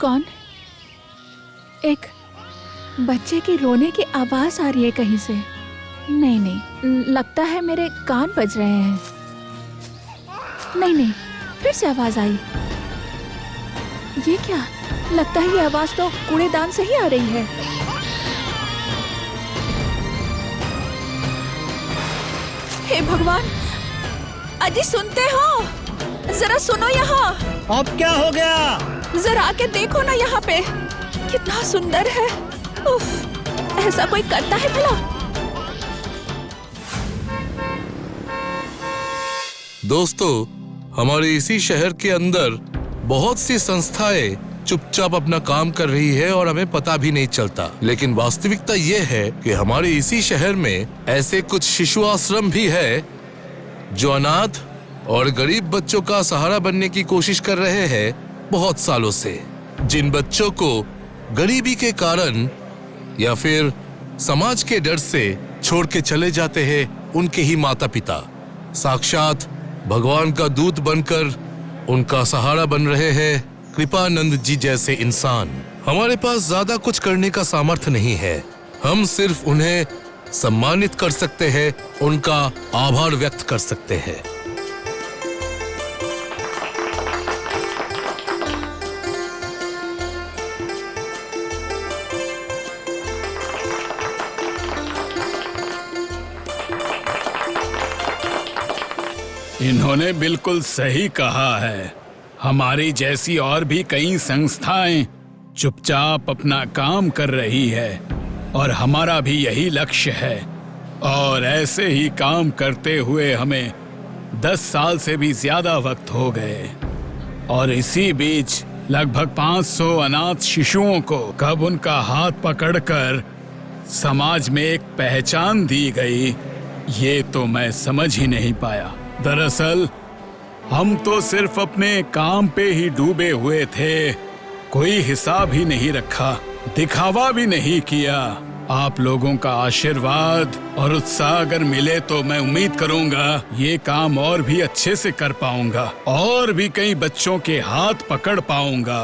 कौन? एक बच्चे की रोने की आवाज आ रही है कहीं से। नहीं नहीं, लगता है मेरे कान बज रहे हैं। नहीं नहीं, फिर से आवाज आई। ये क्या? लगता है ये आवाज तो कूड़ेदान से ही आ रही है। हे भगवान, अजी सुनते हो? जरा सुनो यहाँ। अब क्या हो गया? जरा आके देखो ना यहाँ पे, कितना सुंदर है। उफ, ऐसा कोई करता है भला? दोस्तों, हमारे इसी शहर के अंदर बहुत सी संस्थाएं चुपचाप अपना काम कर रही है और हमें पता भी नहीं चलता। लेकिन वास्तविकता ये है कि हमारे इसी शहर में ऐसे कुछ शिशु आश्रम भी है जो अनाथ और गरीब बच्चों का सहारा बनने की कोशिश कर रहे हैं बहुत सालों से। जिन बच्चों को गरीबी के कारण या फिर समाज के डर से छोड़ के चले जाते हैं उनके ही माता पिता साक्षात भगवान का दूत बनकर उनका सहारा बन रहे हैं कृपानंद जी जैसे इंसान। हमारे पास ज्यादा कुछ करने का सामर्थ्य नहीं है, हम सिर्फ उन्हें सम्मानित कर सकते हैं, उनका आभार व्यक्त कर सकते हैं। इन्होंने बिल्कुल सही कहा है। हमारी जैसी और भी कई संस्थाएं चुपचाप अपना काम कर रही है और हमारा भी यही लक्ष्य है। और ऐसे ही काम करते हुए हमें 10 साल से भी ज्यादा वक्त हो गए और इसी बीच लगभग 500 अनाथ शिशुओं को कब उनका हाथ पकड़कर समाज में एक पहचान दी गई, ये तो मैं समझ ही नहीं पाया। दरअसल हम तो सिर्फ अपने काम पे ही डूबे हुए थे, कोई हिसाब ही नहीं रखा, दिखावा भी नहीं किया। आप लोगों का आशीर्वाद और उत्साह अगर मिले तो मैं उम्मीद करूंगा ये काम और भी अच्छे से कर पाऊंगा और भी कई बच्चों के हाथ पकड़ पाऊंगा।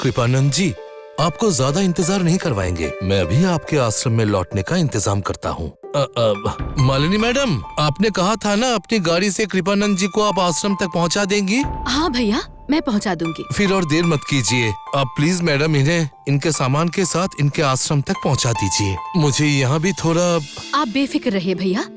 कृपानंद जी, आपको ज्यादा इंतजार नहीं करवाएंगे, मैं अभी आपके आश्रम में लौटने का इंतजाम करता हूँ। मालिनी मैडम, आपने कहा था ना अपनी गाड़ी से कृपानंद जी को आप आश्रम तक पहुँचा देंगी? हाँ भैया, मैं पहुँचा दूंगी। फिर और देर मत कीजिए, आप प्लीज मैडम इन्हें इनके सामान के साथ इनके आश्रम तक पहुँचा दीजिए। मुझे यहाँ भी थोड़ा। आप बेफिक्र रहिए भैया,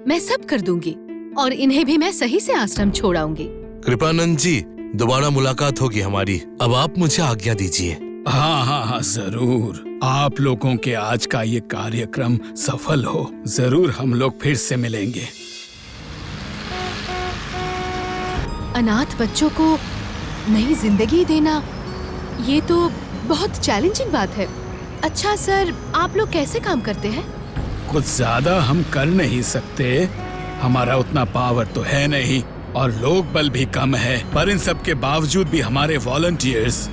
मैं सब कर दूंगी और इन्हें भी मैं सही से आश्रम छोड़ाऊंगी। कृपानंद जी, दोबारा मुलाकात होगी हमारी, अब आप मुझे आज्ञा दीजिए। हाँ, जरूर। आप लोगों के आज का ये कार्यक्रम सफल हो, जरूर हम लोग फिर से मिलेंगे। अनाथ बच्चों को नई जिंदगी देना, ये तो बहुत चैलेंजिंग बात है। अच्छा सर, आप लोग कैसे काम करते हैं? कुछ ज्यादा हम कर नहीं सकते, हमारा उतना पावर तो है नहीं और लोग बल भी कम है, पर इन सब के बावजूद भी हमारे वॉलंटियर्स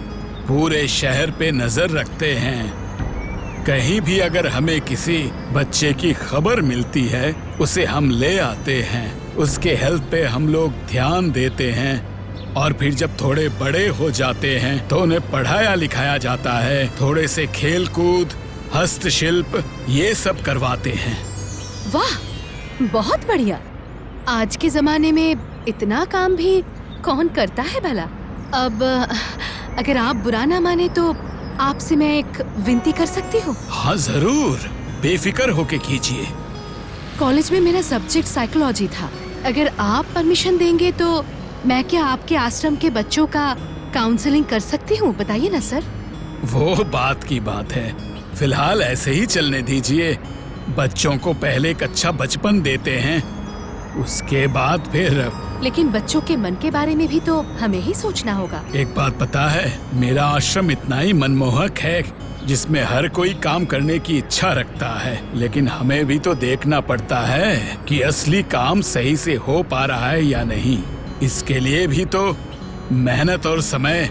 पूरे शहर पे नजर रखते हैं। कहीं भी अगर हमें किसी बच्चे की खबर मिलती है उसे हम ले आते हैं, उसके हेल्थ पे हम लोग ध्यान देते हैं और फिर जब थोड़े बड़े हो जाते हैं तो उन्हें पढ़ाया लिखाया जाता है, थोड़े से खेल कूद, हस्तशिल्प, ये सब करवाते हैं। वाह, बहुत बढ़िया। आज के जमाने में इतना काम भी कौन करता है भला? अब अगर आप बुरा ना माने तो आपसे मैं एक विनती कर सकती हूँ? हाँ जरूर, बेफिक्र होके कीजिए। कॉलेज में मेरा सब्जेक्ट साइकोलॉजी था, अगर आप परमिशन देंगे तो मैं क्या आपके आश्रम के बच्चों का काउंसलिंग कर सकती हूँ? बताइए ना सर। वो बात की बात है, फिलहाल ऐसे ही चलने दीजिए। बच्चों को पहले एक अच्छा बचपन देते हैं, उसके बाद फिर। लेकिन बच्चों के मन के बारे में भी तो हमें ही सोचना होगा। एक बात पता है, मेरा आश्रम इतना ही मनमोहक है जिसमें हर कोई काम करने की इच्छा रखता है, लेकिन हमें भी तो देखना पड़ता है कि असली काम सही से हो पा रहा है या नहीं। इसके लिए भी तो मेहनत और समय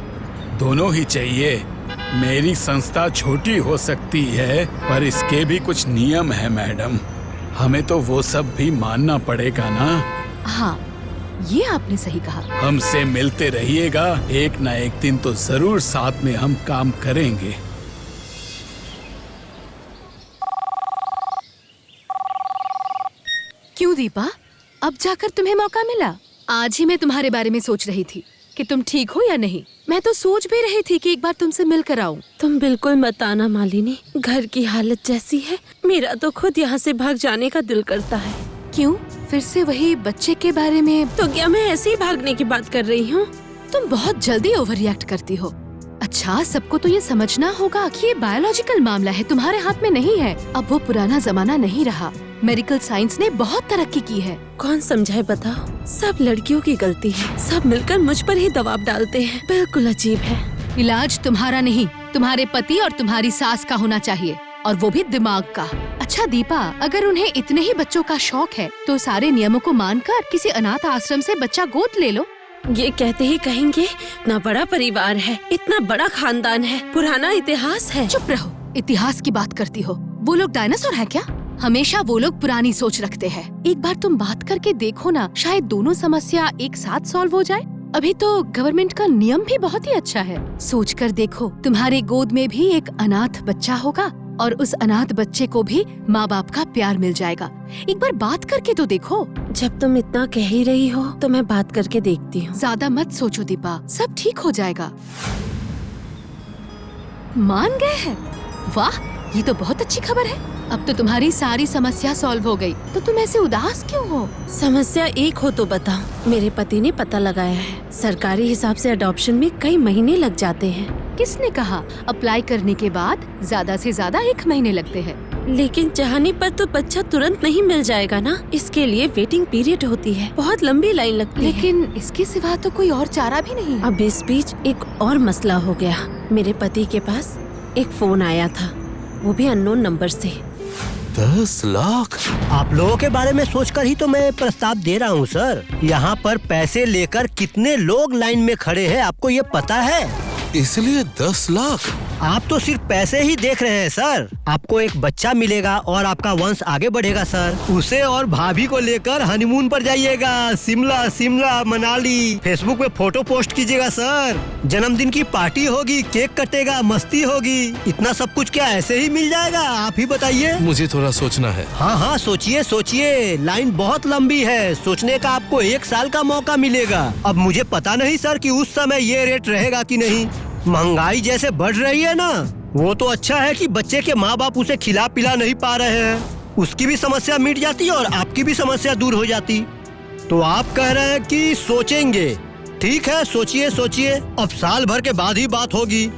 दोनों ही चाहिए। मेरी संस्था छोटी हो सकती है पर इसके भी कुछ नियम है मैडम, हमें तो वो सब भी मानना पड़ेगा ना। हाँ, ये आपने सही कहा। हमसे मिलते रहिएगा, एक ना एक दिन तो जरूर साथ में हम काम करेंगे। क्यों दीपा, अब जाकर तुम्हें मौका मिला? आज ही मैं तुम्हारे बारे में सोच रही थी कि तुम ठीक हो या नहीं। मैं तो सोच भी रही थी कि एक बार तुमसे मिलकर आऊं। तुम बिल्कुल मत आना मालिनी, घर की हालत जैसी है मेरा तो खुद यहाँ से भाग जाने का दिल करता है। क्यों, फिर से वही बच्चे के बारे में? तो क्या मैं ऐसे ही भागने की बात कर रही हूँ? तुम बहुत जल्दी ओवर रिएक्ट करती हो। अच्छा, सबको तो ये समझना होगा कि ये बायोलॉजिकल मामला है, तुम्हारे हाथ में नहीं है। अब वो पुराना जमाना नहीं रहा, मेडिकल साइंस ने बहुत तरक्की की है। कौन समझाए बताओ, सब लड़कियों की गलती है, सब मिलकर मुझ पर ही दबाव डालते हैं। बिल्कुल अजीब है। इलाज तुम्हारा नहीं, तुम्हारे पति और तुम्हारी सास का होना चाहिए, और वो भी दिमाग का। अच्छा दीपा, अगर उन्हें इतने ही बच्चों का शौक है तो सारे नियमों को मानकर किसी अनाथ आश्रम से बच्चा गोद ले लो। ये कहते ही कहेंगे इतना बड़ा परिवार है, इतना बड़ा खानदान है, पुराना इतिहास है। चुप रहो, इतिहास की बात करती हो। वो लोग डायनासोर हैं क्या? हमेशा वो लोग पुरानी सोच रखते हैं। एक बार तुम बात करके देखो ना, शायद दोनों समस्या एक साथ सॉल्व हो जाए। अभी तो गवर्नमेंट का नियम भी बहुत ही अच्छा है। सोच कर देखो, तुम्हारे गोद में भी एक अनाथ बच्चा होगा और उस अनाथ बच्चे को भी माँ बाप का प्यार मिल जाएगा। एक बार बात करके तो देखो। जब तुम इतना कह ही रही हो तो मैं बात करके देखती हूँ। ज्यादा मत सोचो दीपा, सब ठीक हो जाएगा। मान गए हैं? वाह, ये तो बहुत अच्छी खबर है। अब तो तुम्हारी सारी समस्या सॉल्व हो गई। तो तुम ऐसे उदास क्यों हो? समस्या एक हो तो बताओ। मेरे पति ने पता लगाया है, सरकारी हिसाब से अडॉप्शन में कई महीने लग जाते हैं। किसने कहा? अप्लाई करने के बाद ज्यादा से ज्यादा 1 महीने लगते हैं। लेकिन चाहने पर तो बच्चा तुरंत नहीं मिल जाएगा ना, इसके लिए वेटिंग पीरियड होती है, बहुत लंबी लाइन लगती है। लेकिन इसके सिवा तो कोई और चारा भी नहीं है। अब इस बीच एक और मसला हो गया। मेरे पति के पास एक फोन आया था, वो भी अननोन नंबर से। 10 लाख? आप लोगों के बारे में सोचकर ही तो मैं प्रस्ताव दे रहा हूँ सर। यहाँ पर पैसे लेकर कितने लोग लाइन में खड़े हैं, आपको ये पता है? इसलिए 10 लाख? आप तो सिर्फ पैसे ही देख रहे हैं सर। आपको एक बच्चा मिलेगा और आपका वंश आगे बढ़ेगा सर। उसे और भाभी को लेकर हनीमून पर जाइएगा, शिमला, मनाली। फेसबुक पे फोटो पोस्ट कीजिएगा सर। जन्मदिन की पार्टी होगी, केक कटेगा, मस्ती होगी। इतना सब कुछ क्या ऐसे ही मिल जाएगा? आप ही बताइए। मुझे थोड़ा सोचना है। हाँ, सोचिए। लाइन बहुत लंबी है, सोचने का आपको 1 साल का मौका मिलेगा। अब मुझे पता नहीं सर कि उस समय ये रेट रहेगा कि नहीं। महंगाई जैसे बढ़ रही है ना, वो तो अच्छा है कि बच्चे के माँ बाप उसे खिला पिला नहीं पा रहे हैं। उसकी भी समस्या मिट जाती और आपकी भी समस्या दूर हो जाती। तो आप कह रहे हैं कि सोचेंगे। ठीक है, सोचिए। अब साल भर के बाद ही बात होगी।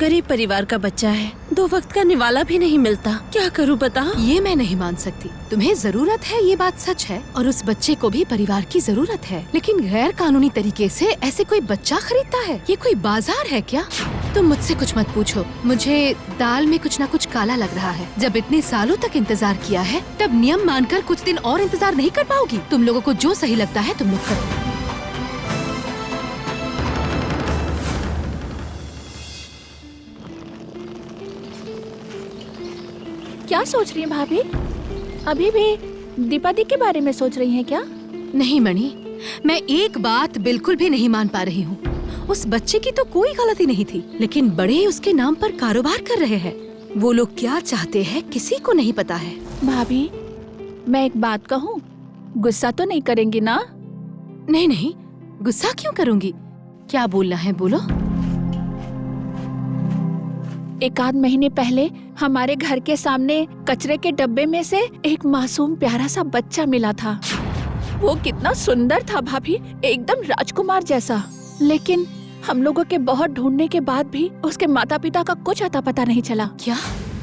गरीब परिवार का बच्चा है, 2 वक्त का निवाला भी नहीं मिलता, क्या करूँ बताओ? ये मैं नहीं मान सकती। तुम्हें जरूरत है, ये बात सच है, और उस बच्चे को भी परिवार की जरूरत है। लेकिन गैर कानूनी तरीके से ऐसे कोई बच्चा खरीदता है? ये कोई बाजार है क्या? तुम मुझसे कुछ मत पूछो, मुझे दाल में कुछ न कुछ काला लग रहा है। जब इतने सालों तक इंतजार किया है, तब नियम मानकर कुछ दिन और इंतजार नहीं कर पाओगी? तुम लोगों को जो सही लगता है तुम लोग करो। क्या सोच रही हैं भाभी? अभी भी दीपा दी के बारे में सोच रही हैं क्या? नहीं मणि, मैं एक बात बिल्कुल भी नहीं मान पा रही हूँ। उस बच्चे की तो कोई गलती नहीं थी, लेकिन बड़े उसके नाम पर कारोबार कर रहे हैं। वो लोग क्या चाहते हैं किसी को नहीं पता है। भाभी, मैं एक बात कहूँ, गुस्सा तो नहीं करेंगी ना? नहीं, गुस्सा क्यों करूँगी? क्या बोलना है बोलो। 1 आध महीने पहले हमारे घर के सामने कचरे के डब्बे में से एक मासूम प्यारा सा बच्चा मिला था। वो कितना सुंदर था भाभी, एकदम राजकुमार जैसा। लेकिन हम लोगों के बहुत ढूंढने के बाद भी उसके माता पिता का कुछ अता पता नहीं चला। क्या?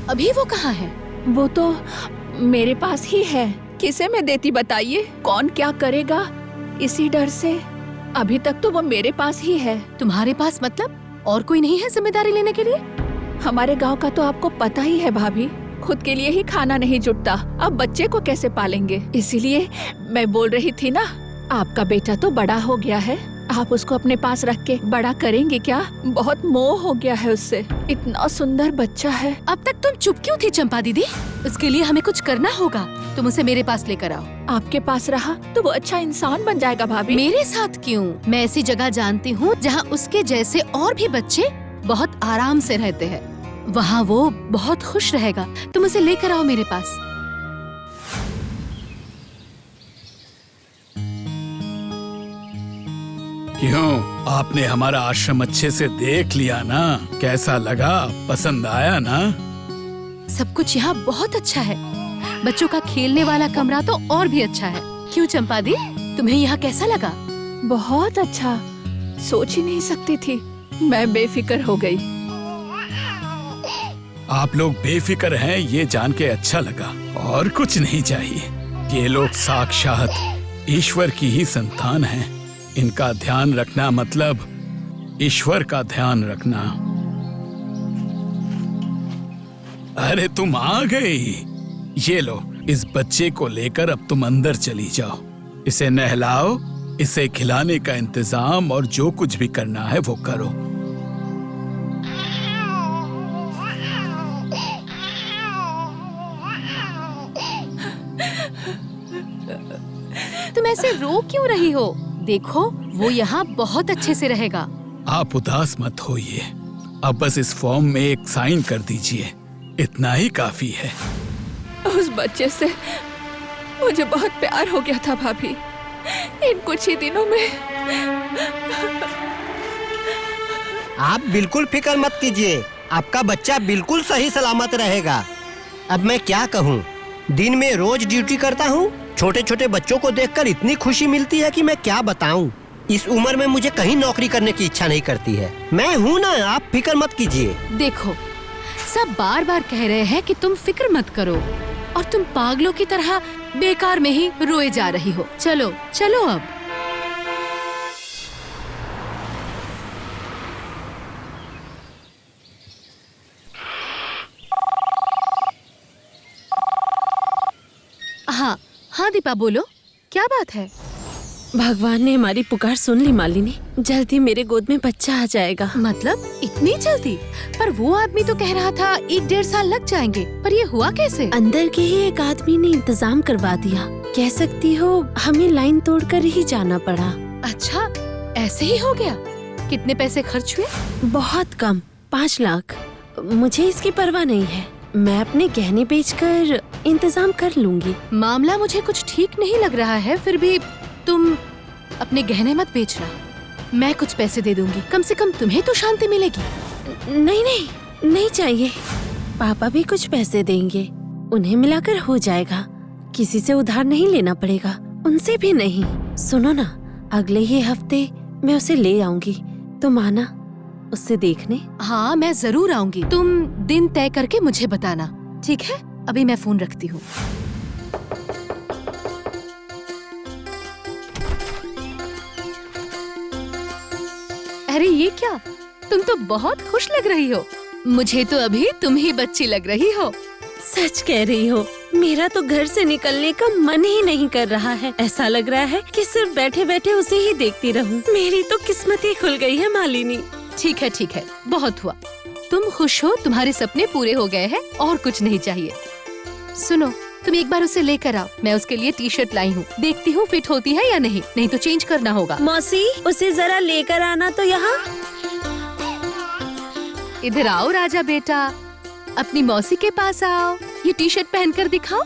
अभी वो कहाँ है? वो तो मेरे पास ही है। किसे मैं देती बताइए? कौन क्या करेगा इसी डर से। अभी तक तो वो मेरे पास ही है। तुम्हारे पास मतलब? और कोई नहीं है जिम्मेदारी लेने के लिए? हमारे गांव का तो आपको पता ही है भाभी, खुद के लिए ही खाना नहीं जुटता, अब बच्चे को कैसे पालेंगे? इसीलिए मैं बोल रही थी ना, आपका बेटा तो बड़ा हो गया है, आप उसको अपने पास रख के बड़ा करेंगे क्या? बहुत मोह हो गया है उससे। इतना सुंदर बच्चा है। अब तक तुम चुप क्यों थी चंपा दीदी? उसके लिए हमें कुछ करना होगा। तुम उसे मेरे पास लेकर आओ। आपके पास रहा तो वो अच्छा इंसान बन जाएगा भाभी। मेरे साथ क्यों? मैं ऐसी जगह जानती हूँ जहाँ उसके जैसे और भी बच्चे बहुत आराम से रहते हैं। वहाँ वो बहुत खुश रहेगा। तुम उसे लेकर आओ मेरे पास। क्यों, आपने हमारा आश्रम अच्छे से देख लिया ना? कैसा लगा? पसंद आया ना? सब कुछ यहाँ बहुत अच्छा है। बच्चों का खेलने वाला कमरा तो और भी अच्छा है। क्यों चंपा दी, तुम्हें यहाँ कैसा लगा? बहुत अच्छा। सोच ही नहीं सकती थी। मैं बेफिक्र हो गई। आप लोग बेफिक्र हैं ये जान के अच्छा लगा। और कुछ नहीं चाहिए। ये लोग साक्षात ईश्वर की ही संतान हैं। इनका ध्यान रखना मतलब ईश्वर का ध्यान रखना। अरे तुम आ गई। ये लो, इस बच्चे को लेकर अब तुम अंदर चली जाओ। इसे नहलाओ, इसे खिलाने का इंतजाम और जो कुछ भी करना है वो करो। तुम ऐसे रो क्यों रही हो? देखो, वो यहाँ बहुत अच्छे से रहेगा। आप उदास मत होइए। अब बस इस फॉर्म में एक साइन कर दीजिए, इतना ही काफी है। उस बच्चे से मुझे बहुत प्यार हो गया था भाभी। इन कुछ ही दिनों में। आप बिल्कुल फिक्र मत कीजिए, आपका बच्चा बिल्कुल सही सलामत रहेगा। अब मैं क्या कहूँ, दिन में रोज ड्यूटी करता हूँ। छोटे छोटे बच्चों को देखकर इतनी खुशी मिलती है कि मैं क्या बताऊँ। इस उम्र में मुझे कहीं नौकरी करने की इच्छा नहीं करती है। मैं हूँ ना, आप फिक्र मत कीजिए। देखो, सब बार बार कह रहे हैं कि तुम फिक्र मत करो, और तुम पागलों की तरह बेकार में ही रोए जा रही हो। चलो चलो अब। हाँ हाँ दीपा, बोलो, क्या बात है? भगवान ने हमारी पुकार सुन ली मालिनी। जल्दी मेरे गोद में बच्चा आ जाएगा। मतलब इतनी जल्दी? पर वो आदमी तो कह रहा था 1-1.5 साल लग जाएंगे। पर ये हुआ कैसे? अंदर के ही एक आदमी ने इंतजाम करवा दिया। कह सकती हो हमें लाइन तोड़कर ही जाना पड़ा। अच्छा, ऐसे ही हो गया? कितने पैसे खर्च हुए? बहुत कम, 5 लाख। मुझे इसकी परवाह नहीं है। मैं अपने गहने बेचकर इंतजाम कर लूंगी। मामला मुझे कुछ ठीक नहीं लग रहा है। फिर भी तुम अपने गहने मत बेचना। मैं कुछ पैसे दे दूंगी, कम से कम तुम्हें तो शांति मिलेगी। नहीं नहीं, नहीं चाहिए। पापा भी कुछ पैसे देंगे, उन्हें मिलाकर हो जाएगा। किसी से उधार नहीं लेना पड़ेगा, उनसे भी नहीं। सुनो ना, अगले ही हफ्ते मैं उसे ले आऊंगी। तुम आना उससे देखने। हाँ, मैं जरूर आऊंगी। तुम दिन तय करके मुझे बताना, ठीक है? अभी मैं फोन रखती हूँ। अरे ये क्या, तुम तो बहुत खुश लग रही हो। मुझे तो अभी तुम ही बच्ची लग रही हो। सच कह रही हो, मेरा तो घर से निकलने का मन ही नहीं कर रहा है। ऐसा लग रहा है कि सिर्फ बैठे बैठे उसे ही देखती रहूं। मेरी तो किस्मत ही खुल गई है मालिनी। ठीक है, बहुत हुआ। तुम खुश हो, तुम्हारे सपने पूरे हो गए हैं, और कुछ नहीं चाहिए। सुनो, तुम एक बार उसे लेकर आओ। मैं उसके लिए टी-शर्ट लाई हूँ, देखती हूँ फिट होती है या नहीं। नहीं तो चेंज करना होगा। मौसी, उसे जरा लेकर आना तो यहाँ। इधर आओ राजा बेटा, अपनी मौसी के पास आओ। ये टी-शर्ट पहनकर दिखाओ।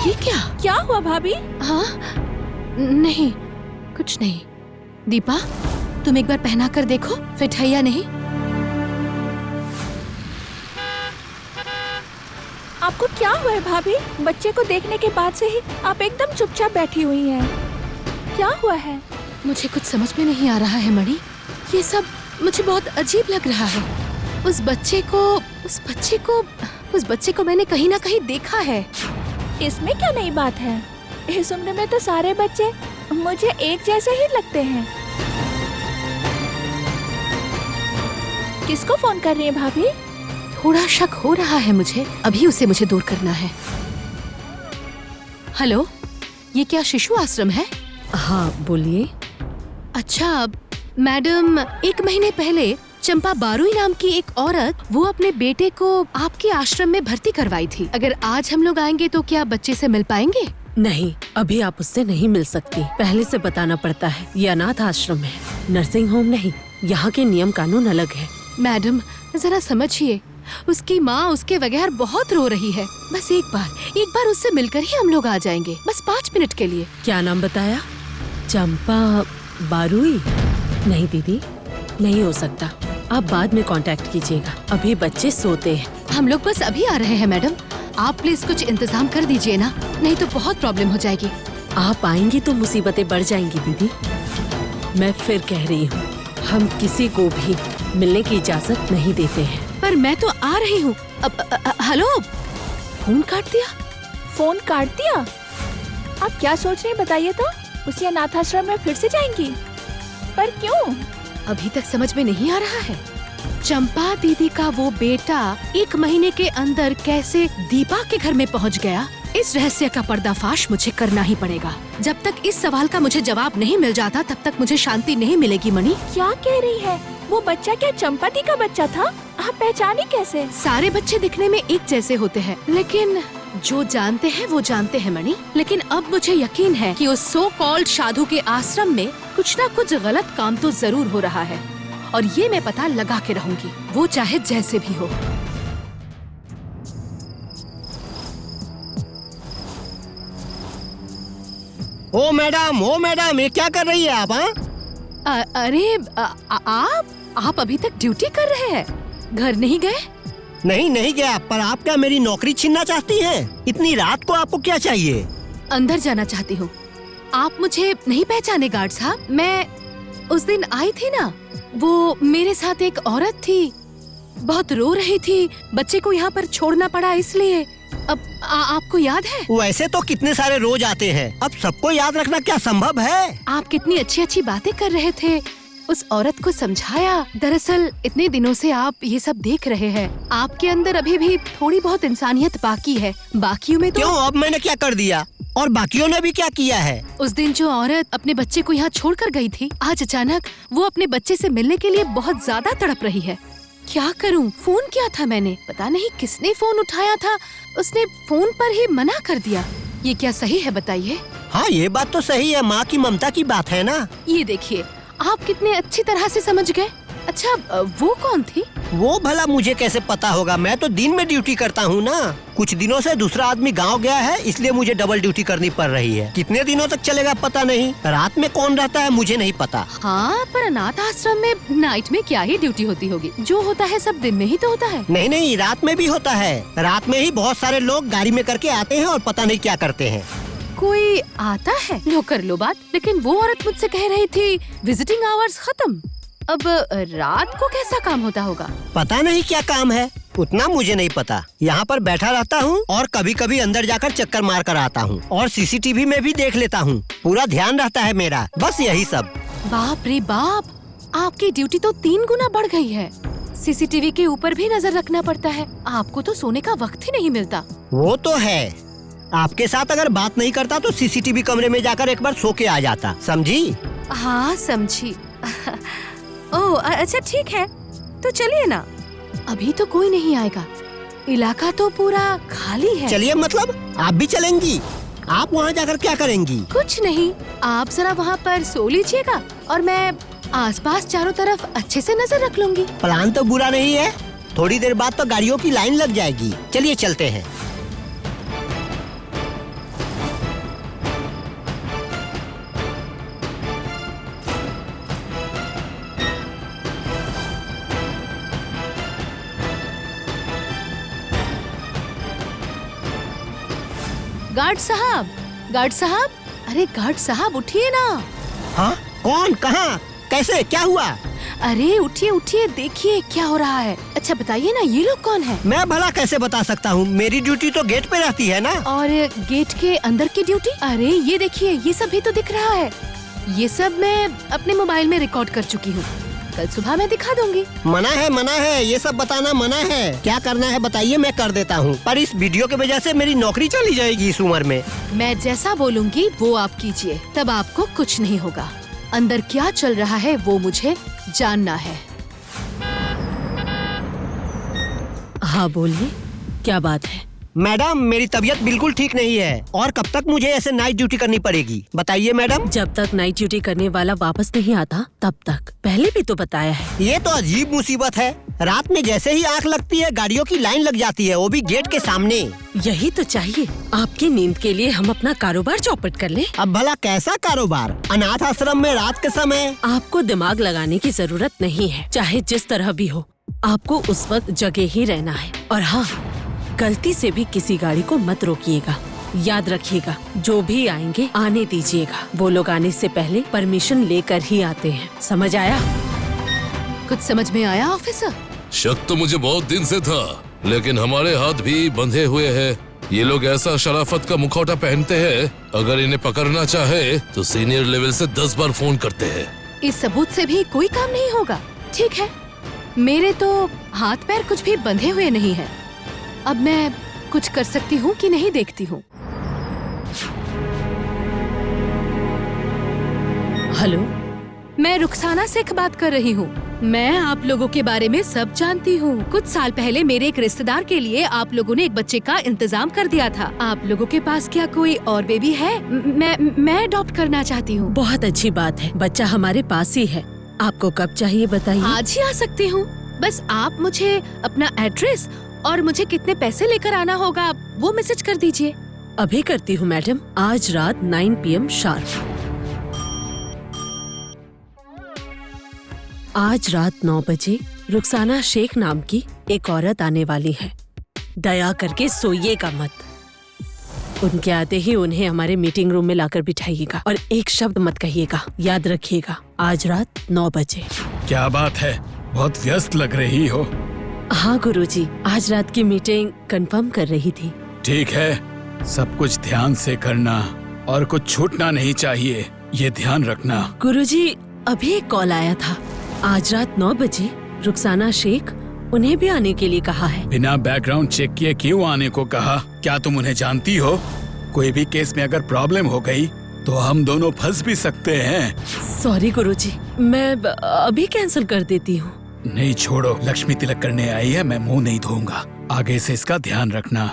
ये क्या हुआ भाभी? हाँ, नहीं, कुछ नहीं। दीपा, तुम एक बार पहना कर देखो, फिट है या नहीं। आपको क्या हुआ है भाभी? बच्चे को देखने के बाद से ही आप एकदम चुपचाप बैठी हुई हैं। क्या हुआ है? मुझे कुछ समझ में नहीं आ रहा है मणि। ये सब मुझे बहुत अजीब लग रहा है। उस बच्चे को मैंने कहीं ना कहीं देखा है। इसमें क्या नई बात है? इस उम्र में तो सारे बच्चे मुझे एक जैसे ही लगते हैं। किसको फोन कर रही है भाभी? थोड़ा शक हो रहा है मुझे, अभी उसे मुझे दूर करना है। हेलो, ये क्या शिशु आश्रम है? हाँ बोलिए। अच्छा मैडम, 1 महीने पहले चंपा बारुई नाम की एक औरत वो अपने बेटे को आपके आश्रम में भर्ती करवाई थी। अगर आज हम लोग आएंगे तो क्या बच्चे से मिल पाएंगे? नहीं, अभी आप उससे नहीं मिल सकती। पहले से बताना पड़ता है। ये अनाथ आश्रम है, नर्सिंग होम नहीं। यहाँ के नियम कानून अलग है। मैडम जरा समझिए, उसकी माँ उसके बगैर बहुत रो रही है। बस एक बार उससे मिलकर ही हम लोग आ जाएंगे, बस 5 मिनट के लिए। क्या नाम बताया? चंपा बारुई? नहीं दीदी, नहीं हो सकता। आप बाद में कांटेक्ट कीजिएगा, अभी बच्चे सोते हैं। हम लोग बस अभी आ रहे हैं मैडम, आप प्लीज कुछ इंतजाम कर दीजिए ना, नहीं तो बहुत प्रॉब्लम हो जाएगी। आप आएंगी तो मुसीबतें बढ़ जाएंगी दीदी। मैं फिर कह रही हूँ, हम किसी को भी मिलने की इजाजत नहीं देते हैं। पर मैं तो आ रही हूँ। हेलो, फोन काट दिया? फोन काट दिया? आप क्या सोच रहे हैं बताइए तो? उसी अनाथाश्रम में फिर से जाएंगी? पर क्यों? अभी तक समझ में नहीं आ रहा है। चंपा दीदी का वो बेटा 1 महीने के अंदर कैसे दीपा के घर में पहुंच गया, इस रहस्य का पर्दाफाश मुझे करना ही पड़ेगा। जब तक इस सवाल का मुझे जवाब नहीं मिल जाता तब तक मुझे शांति नहीं मिलेगी। मणि, क्या कह रही है? वो बच्चा क्या चंपा दी का बच्चा था? आप पहचाने कैसे? सारे बच्चे दिखने में एक जैसे होते हैं, लेकिन जो जानते हैं वो जानते हैं मणि। लेकिन अब मुझे यकीन है कि उस सो कॉल्ड साधु के आश्रम में कुछ न कुछ गलत काम तो जरूर हो रहा है, और ये मैं पता लगा के रहूंगी, वो चाहे जैसे भी हो। ओ मैडम, ये क्या कर रही है आप? हाँ, अरे आप अभी तक ड्यूटी कर रहे हैं, घर नहीं गए? नहीं गया। पर आप क्या मेरी नौकरी छीनना चाहती हैं? इतनी रात को आपको क्या चाहिए? अंदर जाना चाहती हूँ। आप मुझे नहीं पहचाने गार्ड साहब? मैं उस दिन आई थी ना, वो मेरे साथ एक औरत थी, बहुत रो रही थी, बच्चे को यहाँ पर छोड़ना पड़ा इसलिए। अब आपको याद है? वैसे तो कितने सारे रोज आते हैं, अब सबको याद रखना क्या संभव है? आप कितनी अच्छी अच्छी बातें कर रहे थे, उस औरत को समझाया। दरअसल इतने दिनों से आप ये सब देख रहे हैं, आपके अंदर अभी भी थोड़ी बहुत इंसानियत बाकी है। बाकियों में तो क्यों? अब मैंने क्या कर दिया? और बाकियों ने भी क्या किया है? उस दिन जो औरत अपने बच्चे को यहाँ छोड़कर गई थी, आज अचानक वो अपने बच्चे से मिलने के लिए बहुत ज्यादा तड़प रही है। क्या करूं? फोन किया था मैंने, पता नहीं किसने फोन उठाया था, उसने फोन पर ही मना कर दिया। ये क्या सही है बताइए? हाँ, ये बात तो सही है, माँ की ममता की बात है ना। ये देखिए, आप कितने अच्छी तरह से समझ गए। अच्छा, वो कौन थी? वो भला मुझे कैसे पता होगा? मैं तो दिन में ड्यूटी करता हूँ ना। कुछ दिनों से दूसरा आदमी गांव गया है, इसलिए मुझे डबल ड्यूटी करनी पड़ रही है। कितने दिनों तक चलेगा पता नहीं। रात में कौन रहता है मुझे नहीं पता। हाँ, पर अनाथ आश्रम में नाइट में क्या ही ड्यूटी होती होगी, जो होता है सब दिन में ही तो होता है। नहीं, रात में भी होता है। रात में ही बहुत सारे लोग गाड़ी में करके आते हैं और पता नहीं क्या करते हैं। कोई आता है, लो कर लो बात। लेकिन वो औरत मुझसे कह रही थी विजिटिंग आवर्स खत्म। अब रात को कैसा काम होता होगा? पता नहीं क्या काम है, उतना मुझे नहीं पता। यहाँ पर बैठा रहता हूँ और कभी कभी अंदर जाकर चक्कर मार कर आता हूँ, और सीसीटीवी में भी देख लेता हूँ। पूरा ध्यान रहता है मेरा, बस यही सब। बाप रे बाप, आपकी ड्यूटी तो 3 गुना बढ़ गई है। सीसीटीवी के ऊपर भी नजर रखना पड़ता है। आपको तो सोने का वक्त ही नहीं मिलता। वो तो है, आपके साथ अगर बात नहीं करता तो सीसीटीवी कमरे में जाकर एक बार सो के आ जाता, समझी? हाँ समझी। ओह अच्छा ठीक है, तो चलिए ना। अभी तो कोई नहीं आएगा, इलाका तो पूरा खाली है। चलिए, मतलब आप भी चलेंगी? आप वहाँ जाकर क्या करेंगी? कुछ नहीं, आप जरा वहाँ पर सो लीजिएगा और मैं आसपास चारों तरफ अच्छे से नजर रख लूंगी। प्लान तो बुरा नहीं है, थोड़ी देर बाद तो गाड़ियों की लाइन लग जाएगी। चलिए चलते हैं। गार्ड साहब, अरे गार्ड साहब उठिए ना। हाँ, कौन, कहाँ, कैसे, क्या हुआ? अरे उठिए, देखिए क्या हो रहा है। अच्छा बताइए ना, ये लोग कौन है? मैं भला कैसे बता सकता हूँ, मेरी ड्यूटी तो गेट पे रहती है ना। और गेट के अंदर की ड्यूटी? अरे ये देखिए, ये सब भी तो दिख रहा है। ये सब मैं अपने मोबाइल में रिकॉर्ड कर चुकी हूँ, कल सुबह मैं दिखा दूंगी। मना है, ये सब बताना मना है। क्या करना है बताइए, मैं कर देता हूँ, पर इस वीडियो की वजह से मेरी नौकरी चली जाएगी इस उम्र में। मैं जैसा बोलूंगी वो आप कीजिए, तब आपको कुछ नहीं होगा। अंदर क्या चल रहा है वो मुझे जानना है। हाँ बोलिए, क्या बात है? मैडम, मेरी तबीयत बिल्कुल ठीक नहीं है और कब तक मुझे ऐसे नाइट ड्यूटी करनी पड़ेगी, बताइए मैडम। जब तक नाइट ड्यूटी करने वाला वापस नहीं आता तब तक। पहले भी तो बताया है। ये तो अजीब मुसीबत है। रात में जैसे ही आंख लगती है गाड़ियों की लाइन लग जाती है, वो भी गेट के सामने। यही तो चाहिए। आपकी नींद के लिए हम अपना कारोबार चौपट कर लें। अब भला कैसा कारोबार? अनाथ आश्रम में रात के समय? आपको दिमाग लगाने की जरूरत नहीं है। चाहे जिस तरह भी हो, आपको उस वक्त जगह ही रहना है। और हाँ, गलती से भी किसी गाड़ी को मत रोकिएगा। याद रखिएगा, जो भी आएंगे आने दीजिएगा। वो लोग आने से पहले परमिशन लेकर ही आते हैं। समझ आया? कुछ समझ में आया ऑफिसर? शक तो मुझे बहुत दिन से था, लेकिन हमारे हाथ भी बंधे हुए हैं। ये लोग ऐसा शराफत का मुखौटा पहनते हैं, अगर इन्हें पकड़ना चाहे तो सीनियर लेवल से 10 बार फोन करते हैं। इस सबूत से भी कोई काम नहीं होगा। ठीक है, मेरे तो हाथ पैर कुछ भी बंधे हुए नहीं है। अब मैं कुछ कर सकती हूँ कि नहीं देखती हूँ। हेलो, मैं रुखसाना शेख बात कर रही हूँ। मैं आप लोगों के बारे में सब जानती हूँ। कुछ साल पहले मेरे एक रिश्तेदार के लिए आप लोगों ने एक बच्चे का इंतजाम कर दिया था। आप लोगों के पास क्या कोई और बेबी है? मैं अडॉप्ट करना चाहती हूँ। बहुत अच्छी बात है। बच्चा हमारे पास ही है। आपको कब चाहिए बताइए? आज ही आ सकती हूँ। बस आप मुझे अपना एड्रेस और मुझे कितने पैसे लेकर आना होगा वो मैसेज कर दीजिए। अभी करती हूँ मैडम। आज रात 9 PM शार्प। आज रात 9 बजे रुखसाना शेख नाम की एक औरत आने वाली है। दया करके सोइएगा मत। उनके आते ही उन्हें हमारे मीटिंग रूम में लाकर बिठाइएगा और एक शब्द मत कहिएगा। याद रखिएगा, आज रात 9 बजे। क्या बात है, बहुत व्यस्त लग रही हो। हाँ गुरुजी, आज रात की मीटिंग कंफर्म कर रही थी। ठीक है, सब कुछ ध्यान से करना और कुछ छूटना नहीं चाहिए, ये ध्यान रखना। गुरुजी, अभी एक कॉल आया था। आज रात 9 बजे रुखसाना शेख, उन्हें भी आने के लिए कहा है। बिना बैकग्राउंड चेक किए क्यों आने को कहा? क्या तुम उन्हें जानती हो? कोई भी केस में अगर प्रॉब्लम हो गई तो हम दोनों फंस भी सकते हैं। सॉरी गुरुजी, मैं अभी कैंसिल कर देती हूँ। नहीं छोड़ो, लक्ष्मी तिलक करने आई है, मैं मुंह नहीं धोऊंगा। आगे से इसका ध्यान रखना।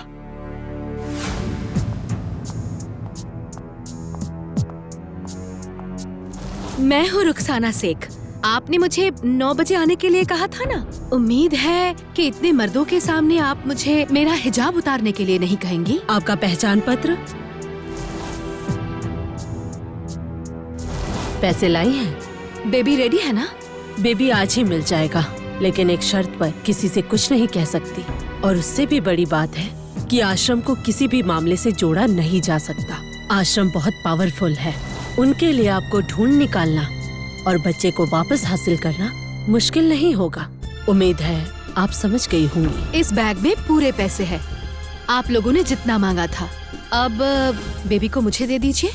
मैं हूँ रुखसाना शेख। आपने मुझे 9 बजे आने के लिए कहा था ना? उम्मीद है कि इतने मर्दों के सामने आप मुझे मेरा हिजाब उतारने के लिए नहीं कहेंगी। आपका पहचान पत्र? पैसे लाई हैं? बेबी रेडी है ना? बेबी आज ही मिल जाएगा, लेकिन एक शर्त पर। किसी से कुछ नहीं कह सकती। और उससे भी बड़ी बात है कि आश्रम को किसी भी मामले से जोड़ा नहीं जा सकता। आश्रम बहुत पावरफुल है। उनके लिए आपको ढूंढ निकालना और बच्चे को वापस हासिल करना मुश्किल नहीं होगा। उम्मीद है आप समझ गई होंगी। इस बैग में पूरे पैसे हैं। आप लोगों ने जितना मांगा था। अब बेबी को मुझे दे दीजिए।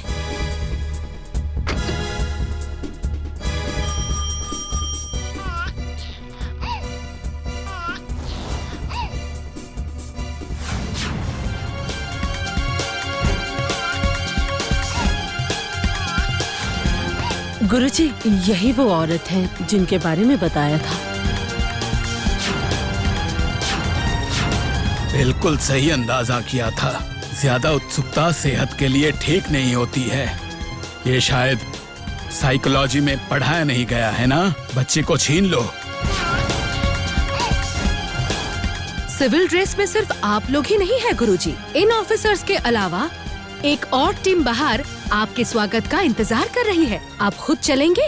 गुरुजी, यही वो औरत है जिनके बारे में बताया था। बिल्कुल सही अंदाजा किया था। ज्यादा उत्सुकता सेहत के लिए ठीक नहीं होती है। ये शायद साइकोलॉजी में पढ़ाया नहीं गया है ना? बच्चे को छीन लो। सिविल ड्रेस में सिर्फ आप लोग ही नहीं है गुरुजी। इन ऑफिसर्स के अलावा एक और टीम बाहर आपके स्वागत का इंतजार कर रही है। आप खुद चलेंगे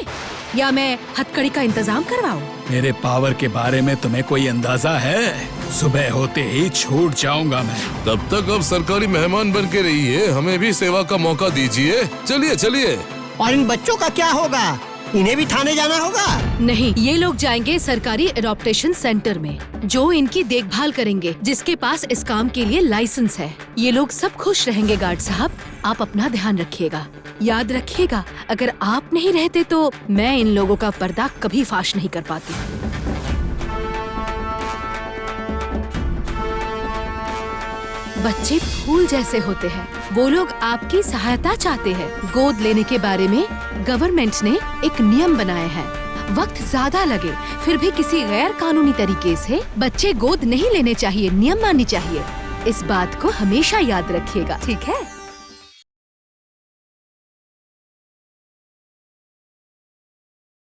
या मैं हथकड़ी का इंतजाम करवाऊं? मेरे पावर के बारे में तुम्हें कोई अंदाजा है? सुबह होते ही छूट जाऊंगा मैं। तब तक अब सरकारी मेहमान बन के रहिए, हमें भी सेवा का मौका दीजिए। चलिए चलिए। और इन बच्चों का क्या होगा? इन्हें भी थाने जाना होगा? नहीं, ये लोग जाएंगे सरकारी एडॉप्टेशन सेंटर में, जो इनकी देखभाल करेंगे, जिसके पास इस काम के लिए लाइसेंस है। ये लोग सब खुश रहेंगे। गार्ड साहब, आप अपना ध्यान रखिएगा। याद रखिएगा, अगर आप नहीं रहते तो मैं इन लोगों का पर्दा कभी फाश नहीं कर पाती। बच्चे फूल जैसे होते हैं। वो लोग आपकी सहायता चाहते हैं। गोद लेने के बारे में गवर्नमेंट ने एक नियम बनाए हैं। वक्त ज्यादा लगे फिर भी किसी गैर कानूनी तरीके से बच्चे गोद नहीं लेने चाहिए। नियम माननी चाहिए। इस बात को हमेशा याद रखिएगा, ठीक है?